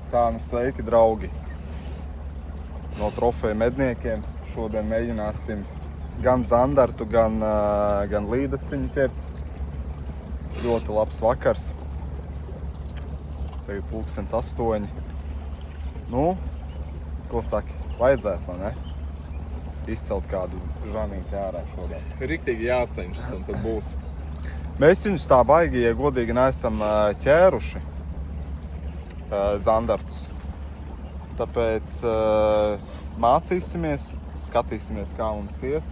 Tā, nu sveiki, draugi! No trofeju medniekiem šodien mēģināsim gan zandartu, gan līdaciņu ķert. Ļoti labs vakars. Tagad 8:00. Nu, ko saki? Vajadzētu, vai ne? Izcelt kādu žanīti ārā šodien. Riktīgi jācenšas, un tad būs. Mēs viņus tā baigi, ja godīgi, neesam ķēruši zandartus. Tāpēc mācīsimies, skatīsimies, kā mums ies.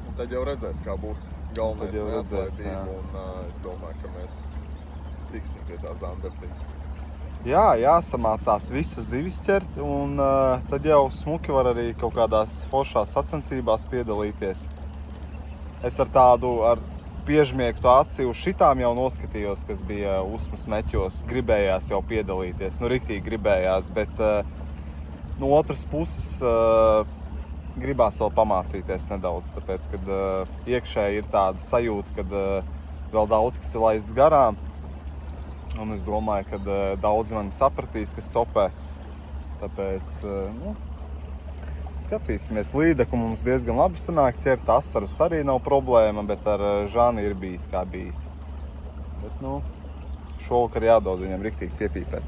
Un tad jau redzēs, kā būs. Galvenais neatlaidība, un es domāju, ka mēs tiksim pie tā zandartiņa. Jā, jāsamācās visas zivis ķert, un tad jau smuki var arī kaut kādās foršās sacensībās piedalīties. Es ar piežmiegtu aci uz šitām jau noskatījos, kas bija Usmas meķos. Gribējās jau piedalīties, nu riktīgi gribējās, bet no otras puses gribās vēl pamācīties nedaudz, tāpēc, kad iekšēji ir tāda sajūta, kad vēl daudz kas ir laists garām. Un es domāju, ka daudzi mani sapratīs, kas copē. Tāpēc, skatīsimies. Līdeku mums diezgan labi sanāk ķert. Asarus arī nav problēma, bet ar žāni ir bijis kā bijis. Bet, šovakar jādod viņam riktīgi piepīpēt.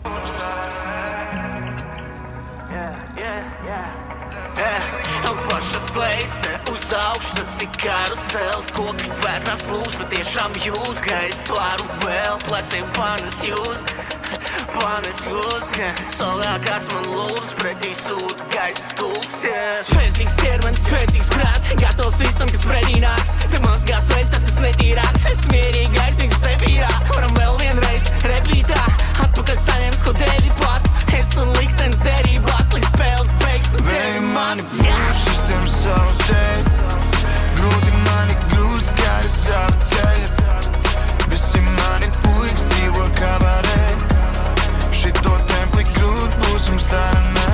Paša slēsne uz augšas ir karusels, koki vērtās lūs, bet tiešām jūt, ka es varu vēl pleciem panes jūt, solā kāds man lūdz, pretī sūta gaisa stūks, Spēcīgs ķermenis, spēcīgs prāts, gatavs visam, kas pretī nāks, te mazgās vēl tas, kas netīrāks, es mierīgais, viņu sevīrā, varam vēl vienreiz repītā, atpakaļ saņems, ko devi pats, es un liktenis derībās, līdz spēles beigs, un tevi mani Pušas tiem savu tevi, grūti mani grūst, kā es savu ceļu. Visi mani puikas dzīvo kabarē, šito templi grūt būs mums taranē.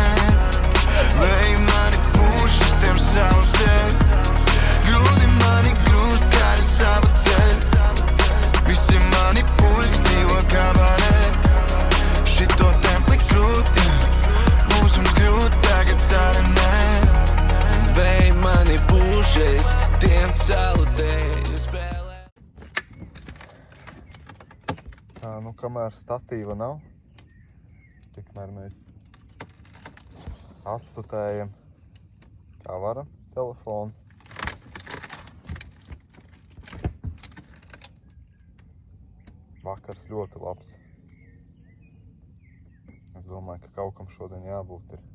Vēji mani pušas tiem savu tevi, grūti mani grūst, kā es savu ceļu. Visi mani puikas dzīvo kabarē, šito templi grūt būs mums grūt tagad taranē. Vēji mani pušas tiem savu tevi spēlē. Kamēr statīva nav, tikmēr mēs atstutējam, kā varam, telefonu. Vakars ļoti labs. Es domāju, ka kaut kam šodien jābūt ir.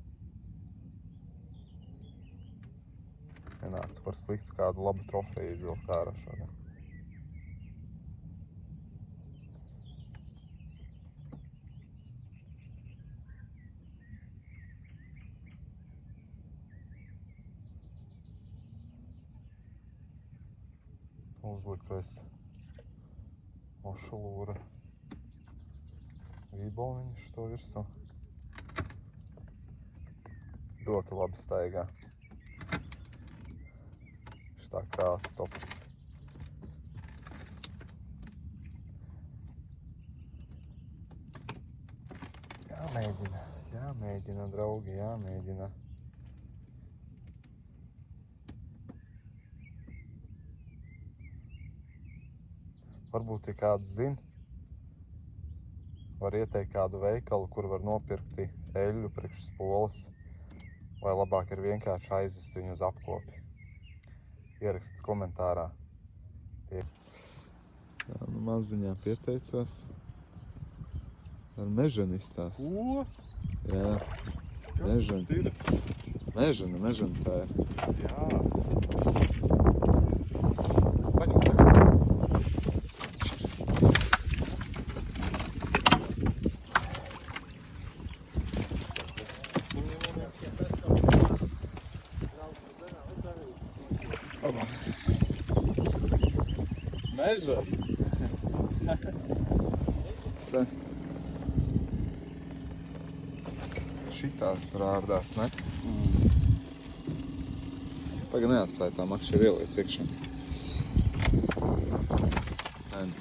Nenāktu par sliktu kādu labu trofeju izvilkt ārā šodien. Uzliku es ošalūra vīboliņu šito virsū. Ļoti labi staigā. Šitā krāsa tops. Jāmēģina, draugi, jāmēģina. Varbūt, ja kāds zina, var ieteikt kādu veikalu, kur var nopirkt eļļu priekš spoles, vai labāk ir vienkārši aizvest viņu uz apkopi. Ierakstiet komentārā. Jā, maziņā pieteicās. Ar mežani izstās. Ko? Jā, kas tas ir? Mežani tā ir. Jā. Meža? Šitās rārdās, ne? Pagaid neatstāja tā makšķi ieliec iekšā.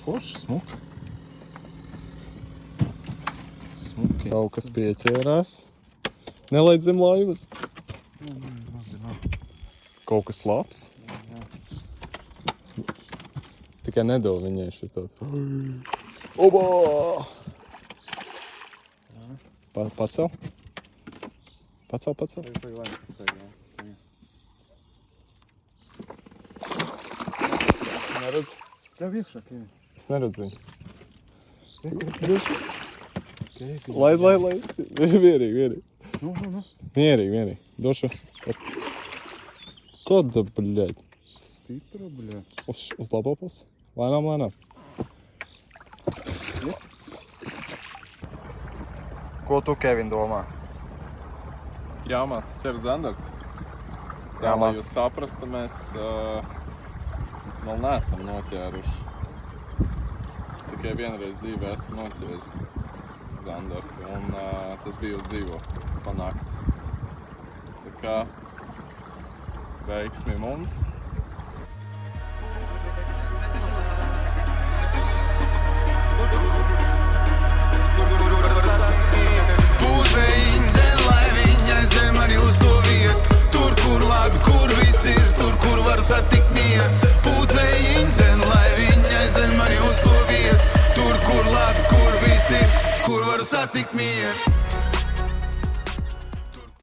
Forši, smuki. Kaut kas pieķērās. Nelaid zem laivas. Kaut kas labs. Tikai nedod viņai šitot. Oba! Pacel. Pacel. Neredz? Jā, iekšā, Kevin. Es neredzu viņu. Laid. Mierīgi. Nu. Mierīgi. Došu. Koda, bļaļ? Stipra, bļā. Uz labo pusi. Lēnām. Ko tu, Kevin, domā? Jāmācas ķert zandarti. Tā, lai jūs saprastu, mēs vēl neesam noķēruši. Es tikai vienreiz dzīvē esmu noķēris zandarti, un tas bija uz dzīvo panākt. Tā kā veiksmi mums. Kur viss ir, kur var satikt mieru. Pūt vējiņ dzen, lai viņa aizden mani uz to vietu. Tur, kur labi, kur viss ir, kur var satikt mieru.